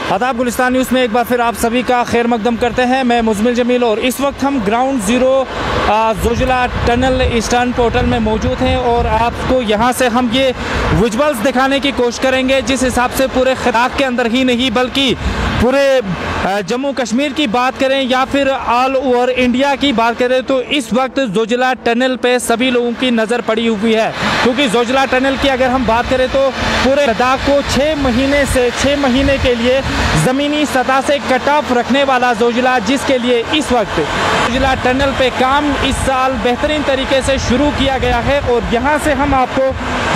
आदाब गुलिस्तान न्यूज़ में एक बार फिर आप सभी का खैर मकदम करते हैं। मैं मुजमिल जमील और इस वक्त हम ground zero Zoji La tunnel eastern portal में मौजूद हैं और आपको यहाँ से हम ये विजुअल्स दिखाने की कोशिश करेंगे जिस हिसाब से पूरे खिताब के अंदर ही नहीं बल्कि पूरे जम्मू कश्मीर की बात करें या फिर ऑल ओवर इंडिया की बात करें तो इस वक्त जोजिला टनल पे सभी लोगों की नज़र पड़ी हुई है, क्योंकि जोजिला टनल की अगर हम बात करें तो पूरे लद्दाख को 6 महीने के लिए ज़मीनी सतह से कट ऑफ रखने वाला जोजिला, जिसके लिए इस वक्त जोजिला टनल पे काम इस साल बेहतरीन तरीके से शुरू किया गया है। और यहाँ से हम आपको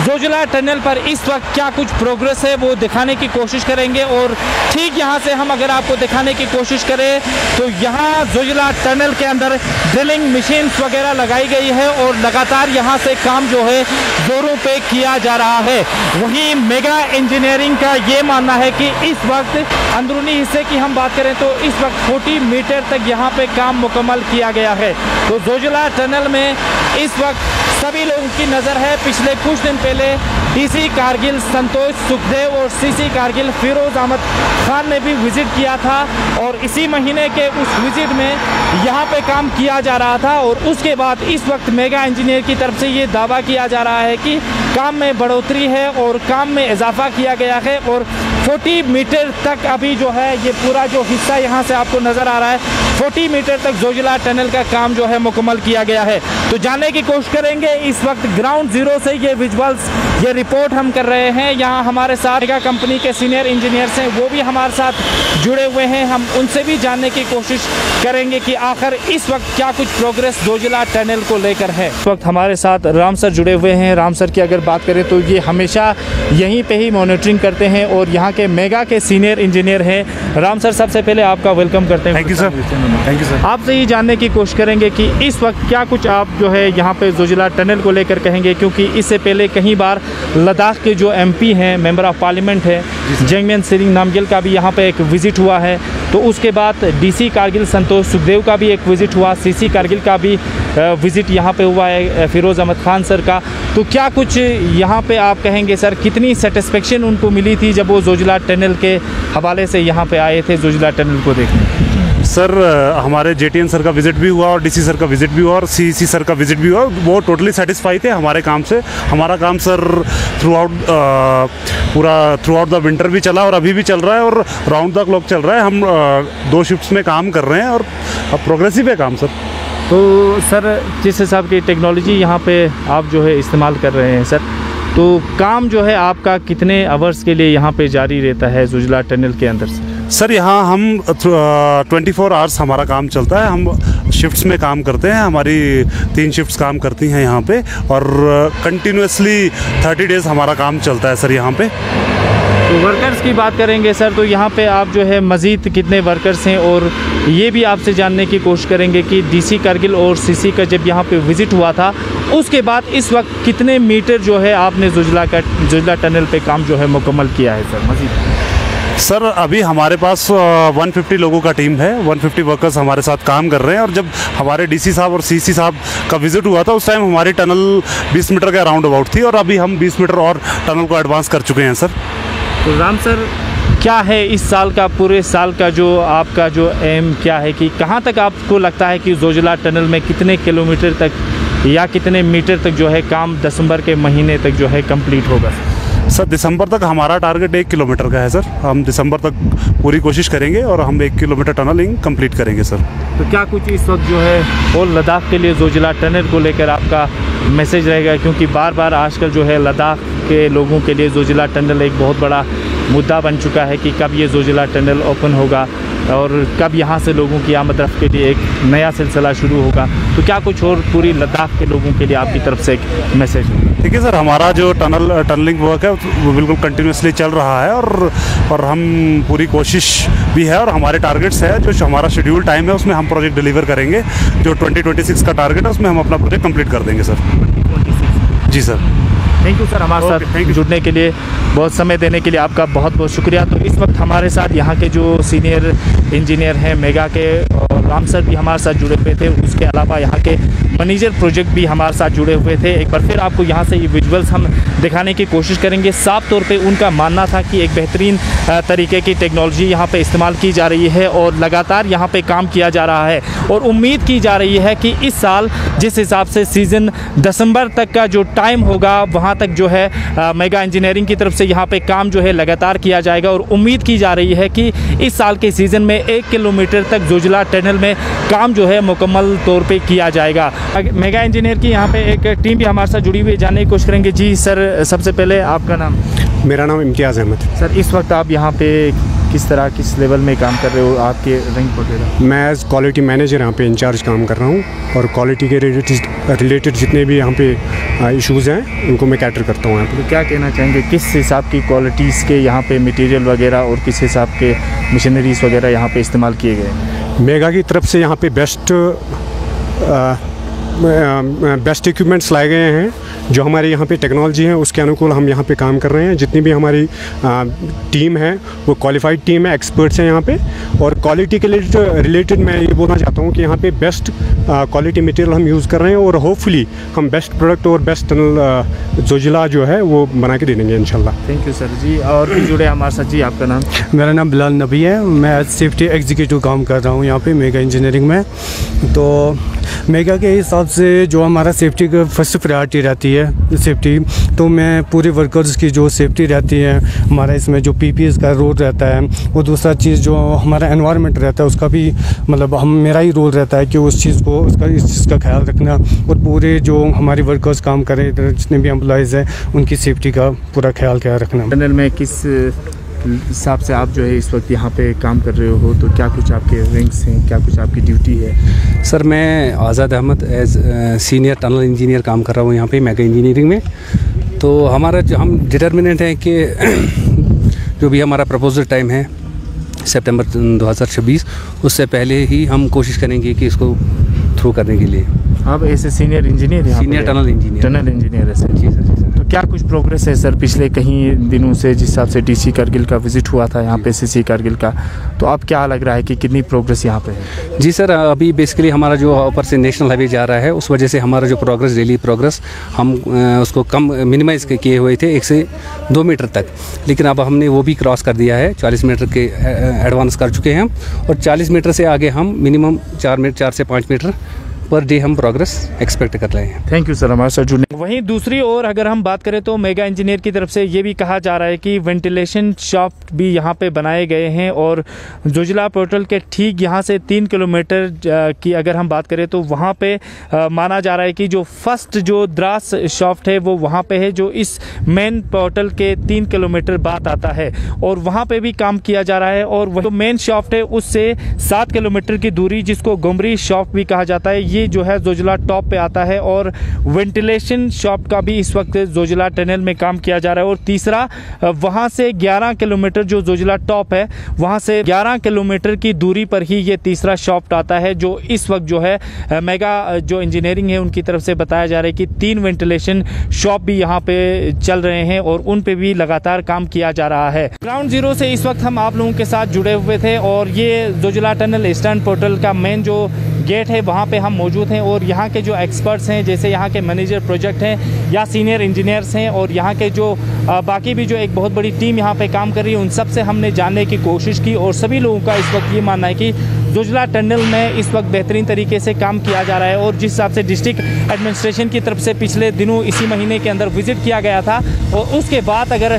जोजिला टनल पर इस वक्त क्या कुछ प्रोग्रेस है वो दिखाने की कोशिश करेंगे। और ठीक यहाँ से हम अगर आपको दिखाने की कोशिश करें तो यहाँ जोजिला टनल के अंदर ड्रिलिंग मशीन्स वगैरह लगाई गई है और लगातार यहाँ से काम जो है जोरों पे किया जा रहा है। वहीं मेगा इंजीनियरिंग का ये मानना है कि इस वक्त अंदरूनी हिस्से की हम बात करें तो इस वक्त 40 मीटर तक यहाँ पे काम मुकम्मल किया गया है। तो जोजिला टनल में इस वक्त सभी लोगों की नज़र है। पिछले कुछ दिन पहले डीसी कारगिल संतोष सुखदेव और सीसी कारगिल फिरोज अहमद खान ने भी विजिट किया था और इसी महीने के उस विजिट में यहाँ पे काम किया जा रहा था। और उसके बाद इस वक्त मेगा इंजीनियर की तरफ से ये दावा किया जा रहा है कि काम में बढ़ोतरी है और काम में इजाफा किया गया है और 40 मीटर तक अभी जो है ये पूरा जो हिस्सा यहाँ से आपको नज़र आ रहा है 40 मीटर तक जोजिला टनल का काम जो है मुकम्मल किया गया है। तो जानने की कोशिश करेंगे इस वक्त ग्राउंड ज़ीरो से ये विजुअल्स, ये रिपोर्ट हम कर रहे हैं। यहाँ हमारे साथ मेगा कंपनी के सीनियर इंजीनियर्स हैं, वो भी हमारे साथ जुड़े हुए हैं। हम उनसे भी जानने की कोशिश करेंगे कि आखिर इस वक्त क्या कुछ प्रोग्रेस जोजिला टनल को लेकर है। इस वक्त हमारे साथ राम सर जुड़े हुए हैं। राम सर की अगर बात करें तो ये हमेशा यहीं पे ही मॉनिटरिंग करते हैं और यहाँ के मेगा के सीनियर इंजीनियर हैं। राम सर, सबसे पहले आपका वेलकम करते हैं। Thank you sir. आपसे ये जानने की कोशिश करेंगे कि इस वक्त क्या कुछ आप जो है यहाँ पे जोजिला टनल को लेकर कहेंगे, क्योंकि इससे पहले कई बार लद्दाख के जो एमपी हैं, मेंबर ऑफ पार्लियामेंट है जंगमेन सेरिंग नामग्याल का भी यहाँ पे एक विज़िट हुआ है। तो उसके बाद डीसी कारगिल संतोष सुखदेव का भी एक विज़िट हुआ, सीसी कारगिल का भी विज़िट यहाँ पे हुआ है, फिरोज़ अहमद खान सर का। तो क्या कुछ यहाँ पे आप कहेंगे सर, कितनी सेटिस्फेक्शन उनको मिली थी जब वो जोजिला टनल के हवाले से यहाँ पे आए थे जोजिला टनल को देखने? सर, हमारे जेटीएन सर का विज़िट भी हुआ और डीसी सर का विज़िट भी हुआ और सीसी सर का विज़िट भी हुआ। वो टोटली सेटिस्फाई थे हमारे काम से। हमारा काम sir through out the winter भी चला और अभी भी चल रहा है और राउंड द क्लॉक चल रहा है। हम 2 शिफ्ट्स में काम कर रहे हैं और अब प्रोग्रेसिव है काम सर। तो सर, जिस हिसाब की टेक्नोलॉजी यहाँ पे आप जो है इस्तेमाल कर रहे हैं सर, तो काम जो है आपका कितने आवर्स के लिए यहाँ पे जारी रहता है जोजिला टनल के अंदर से? सर, यहाँ हम 24 आवर्स हमारा काम चलता है। हम शिफ्ट्स में काम करते हैं। हमारी 3 शिफ्ट्स काम करती हैं यहाँ पे और कंटिन्यूसली 30 डेज़ हमारा काम चलता है सर यहाँ पे। तो वर्कर्स की बात करेंगे सर, तो यहाँ पे आप जो है मज़ीद कितने वर्कर्स हैं, और ये भी आपसे जानने की कोशिश करेंगे कि डीसी कारगिल और सीसी का जब यहाँ पे विज़िट हुआ था उसके बाद इस वक्त कितने मीटर जो है आपने जोजिला टनल पे काम जो है मुकम्मल किया है सर मज़ीद? सर, अभी हमारे पास 150 लोगों का टीम है, 150 वर्कर्स हमारे साथ काम कर रहे हैं। और जब हमारे डीसी साहब और सीसी साहब का विज़िट हुआ था उस टाइम हमारी टनल 20 मीटर के अराउंड अबाउट थी और अभी हम 20 मीटर और टनल को एडवांस कर चुके हैं सर। तो राम सर, क्या है इस साल का, पूरे साल का जो आपका जो एम क्या है कि कहाँ तक आपको लगता है कि जोजिला टनल में कितने किलोमीटर तक या कितने मीटर तक जो है काम दिसंबर के महीने तक जो है कंप्लीट होगा? सर, दिसंबर तक हमारा टारगेट 1 किलोमीटर का है सर। हम दिसंबर तक पूरी कोशिश करेंगे और हम 1 किलोमीटर टनलिंग कंप्लीट करेंगे सर। तो क्या कुछ इस वक्त जो है होल लद्दाख के लिए जोजिला टनल को लेकर आपका मैसेज रहेगा, क्योंकि बार बार आजकल जो है लद्दाख के लोगों के लिए जोजिला टनल एक बहुत बड़ा मुद्दा बन चुका है कि कब ये जोजिला टनल ओपन होगा और कब यहाँ से लोगों की आमद रफ्त के लिए एक नया सिलसिला शुरू होगा। तो क्या कुछ और पूरी लद्दाख के लोगों के लिए आपकी तरफ से एक मैसेज? ठीक है सर, हमारा जो टनलिंग वर्क है वो बिल्कुल कंटिन्यूसली चल रहा है और हम पूरी कोशिश भी है और हमारे टारगेट्स है। जो हमारा शेड्यूल टाइम है उसमें हम प्रोजेक्ट डिलीवर करेंगे। जो 2026 का टारगेट है उसमें हम अपना प्रोजेक्ट कंप्लीट कर देंगे सर। जी सर, थैंक यू सर, हमारे साथ जुड़ने के लिए, बहुत समय देने के लिए आपका बहुत बहुत शुक्रिया। तो इस वक्त हमारे साथ यहाँ के जो सीनियर इंजीनियर हैं मेगा के और राम सर भी हमारे साथ जुड़े हुए थे, उसके अलावा यहाँ के मैनेजर प्रोजेक्ट भी हमारे साथ जुड़े हुए थे। एक बार फिर आपको यहाँ से ये विजुअल्स हम दिखाने की कोशिश करेंगे। साफ तौर पे उनका मानना था कि एक बेहतरीन तरीके की टेक्नोलॉजी यहाँ पे इस्तेमाल की जा रही है और लगातार यहाँ पे काम किया जा रहा है और उम्मीद की जा रही है कि इस साल जिस हिसाब से सीज़न दिसंबर तक का जो टाइम होगा वहाँ तक जो है मेगा इंजीनियरिंग की तरफ से यहाँ पे काम जो है लगातार किया जाएगा और उम्मीद की जा रही है कि इस साल के सीज़न में 1 किलोमीटर तक जोजिला टनल में काम जो है मुकम्मल तौर पे किया जाएगा। मेगा इंजीनियर की यहाँ पे एक टीम भी हमारे साथ जुड़ी हुई है, जानने की कोशिश करेंगे। जी सर, सबसे पहले आपका नाम? मेरा नाम इम्तियाज़ अहमद। सर, इस वक्त आप यहाँ पे किस तरह किस लेवल में काम कर रहे हो, आपके रैंक वगैरह? मैं एज क्वालिटी मैनेजर यहाँ पे इंचार्ज काम कर रहा हूँ और क्वालिटी के रिलेटेड जितने भी यहाँ पे इश्यूज़ हैं उनको मैं कैटर करता हूँ यहाँ पे। तो क्या कहना चाहेंगे, किस हिसाब की क्वालिटीज़ के यहाँ पे मटेरियल वगैरह और किस हिसाब के मशीनरीज़ वगैरह यहाँ पे इस्तेमाल किए गए? मेगा की तरफ से यहाँ पे बेस्ट इक्विपमेंट्स लाए गए हैं जो हमारे यहाँ पे टेक्नोलॉजी है उसके अनुकूल हम यहाँ पे काम कर रहे हैं। जितनी भी हमारी टीम है वो क्वालिफाइड टीम है, एक्सपर्ट्स हैं यहाँ पे। और क्वालिटी के रिलेटेड मैं ये बोलना चाहता हूँ कि यहाँ पे बेस्ट क्वालिटी मटेरियल हम यूज़ कर रहे हैं और होपफुली हम बेस्ट प्रोडक्ट और बेस्ट टनल जोजिला जो है वो बना के दे देंगे इंशाल्लाह। थैंक यू सर जी। और भी जुड़े हमारे साथ। जी, आपका नाम? मेरा नाम बिलाल नबी है। मैं सेफ्टी एग्जीक्यूटिव काम कर रहा हूँ यहाँ पे मेगा इंजीनियरिंग में। तो मेगा के हिसाब से जो हमारा सेफ्टी का फर्स्ट प्रायोरिटी रहती है सेफ्टी, तो मैं पूरे वर्कर्स की जो सेफ्टी रहती है, हमारा इसमें जो पीपीएस का रोल रहता है, वो दूसरा चीज़ जो हमारा एनवायरनमेंट रहता है उसका भी मतलब मेरा ही रोल रहता है कि उस चीज़ को इस चीज़ का ख्याल रखना और पूरे जो हमारे वर्कर्स काम करें जितने भी एम्प्लॉयज़ हैं उनकी सेफ्टी का पूरा ख्याल रखना। टनल में किस हिसाब से आप जो है इस वक्त यहाँ पे काम कर रहे हो, तो क्या कुछ आपके रैंक्स हैं, क्या कुछ आपकी ड्यूटी है? सर, मैं Azad Ahmed as senior tunnel engineer काम कर रहा हूँ यहाँ पे मेगा इंजीनियरिंग में। तो हमारा जो हम डिटर्मिनेंट है कि जो भी हमारा प्रपोजल टाइम है सितंबर 2026, उससे पहले ही हम कोशिश करेंगे कि इसको थ्रू करने के लिए। आप ऐसे सीनियर इंजीनियर हैं? सीनियर टनल इंजीनियर है सर। जी सर। तो क्या कुछ प्रोग्रेस है सर पिछले कहीं दिनों से, जिस हिसाब से डीसी कारगिल का विजिट हुआ था यहाँ पे, सीसी कारगिल का, तो आप क्या लग रहा है कि कितनी प्रोग्रेस यहाँ पे है? जी सर, अभी बेसिकली हमारा जो ऊपर से नेशनल हाईवे जा रहा है उस वजह से हमारा जो प्रोग्रेस डेली प्रोग्रेस हम उसको कम मिनिमाइज किए हुए थे 1 से 2 मीटर तक, लेकिन अब हमने वो भी क्रॉस कर दिया है। 40 मीटर के एडवांस कर चुके हैं हम और 40 मीटर से आगे हम मिनिमम 4 से 5 मीटर पर डे हम प्रोग्रेस एक्सपेक्ट कर रहे हैं। थैंक यू सर हमारे साथ जुड़ने। वहीं दूसरी ओर अगर हम बात करें तो मेगा इंजीनियर की तरफ से ये भी कहा जा रहा है कि वेंटिलेशन शाफ्ट भी यहाँ पे बनाए गए हैं और जोजिला पोर्टल के ठीक यहाँ से 3 किलोमीटर की अगर हम बात करें तो वहाँ पे माना जा रहा है कि जो फर्स्ट जो द्रास शाफ्ट है वो वहाँ पे है, जो इस मेन पोर्टल के 3 किलोमीटर बाद आता है और वहाँ पे भी काम किया जा रहा है। और वह मेन शाफ्ट है उससे 7 किलोमीटर की दूरी, जिसको गुमरी शाफ्ट भी कहा जाता है, ये जो है जोजिला टॉप पे आता है और वेंटिलेशन शाफ्ट का भी इस वक्त जोजिला टनल में काम किया जा रहा है। और तीसरा वहां से 11 किलोमीटर जो जोजिला टॉप है वहां से 11 किलोमीटर की दूरी पर ही ये तीसरा शाफ्ट आता है, जो इस वक्त जो है मेगा जो इंजीनियरिंग है उनकी तरफ से बताया जा रहा है कि 3 वेंटिलेशन शाफ्ट भी यहाँ पे चल रहे हैं और उन पे भी लगातार काम किया जा रहा है। ग्राउंड जीरो से इस वक्त हम आप लोगों के साथ जुड़े हुए थे और ये जोजिला टनल ईस्टर्न पोर्टल का मेन जो गेट है वहाँ पे हम मौजूद हैं और यहाँ के जो एक्सपर्ट्स हैं, जैसे यहाँ के मैनेजर प्रोजेक्ट हैं या सीनियर इंजीनियर्स हैं और यहाँ के जो बाकी भी जो एक बहुत बड़ी टीम यहाँ पे काम कर रही है, उन सब से हमने जानने की कोशिश की और सभी लोगों का इस वक्त ये मानना है कि जोजिला टनल में इस वक्त बेहतरीन तरीके से काम किया जा रहा है। और जिस हिसाब से डिस्ट्रिक्ट एडमिनिस्ट्रेशन की तरफ से पिछले दिनों इसी महीने के अंदर विजिट किया गया था और उसके बाद अगर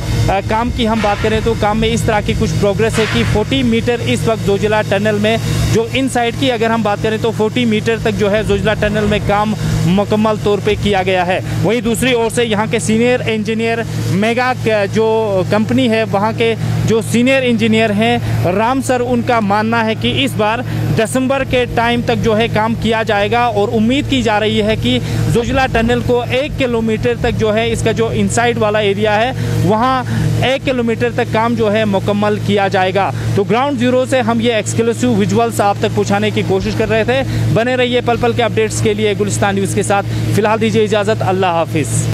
काम की हम बात करें तो काम में इस तरह की कुछ प्रोग्रेस है कि 40 मीटर इस वक्त जोजिला टनल में जो इनसाइड की अगर हम बात करें तो 40 मीटर तक जो है जोजिला टनल में काम मुकम्मल तौर पे किया गया है। वहीं दूसरी ओर से यहाँ के सीनियर इंजीनियर मेगा जो कंपनी है वहाँ के जो सीनियर इंजीनियर हैं राम सर, उनका मानना है कि इस बार दिसंबर के टाइम तक जो है काम किया जाएगा और उम्मीद की जा रही है कि जोजिला टनल को 1 किलोमीटर तक जो है इसका जो इनसाइड वाला एरिया है वहाँ 1 किलोमीटर तक काम जो है मुकम्मल किया जाएगा। तो ग्राउंड जीरो से हम ये एक्सक्लूसिव विजुअल्स आप तक पहुँचाने की कोशिश कर रहे थे। बने रहिए पल पल के अपडेट्स के लिए गुलिस्तान न्यूज़ के साथ। फिलहाल दीजिए इजाज़त, अल्लाह हाफिज़।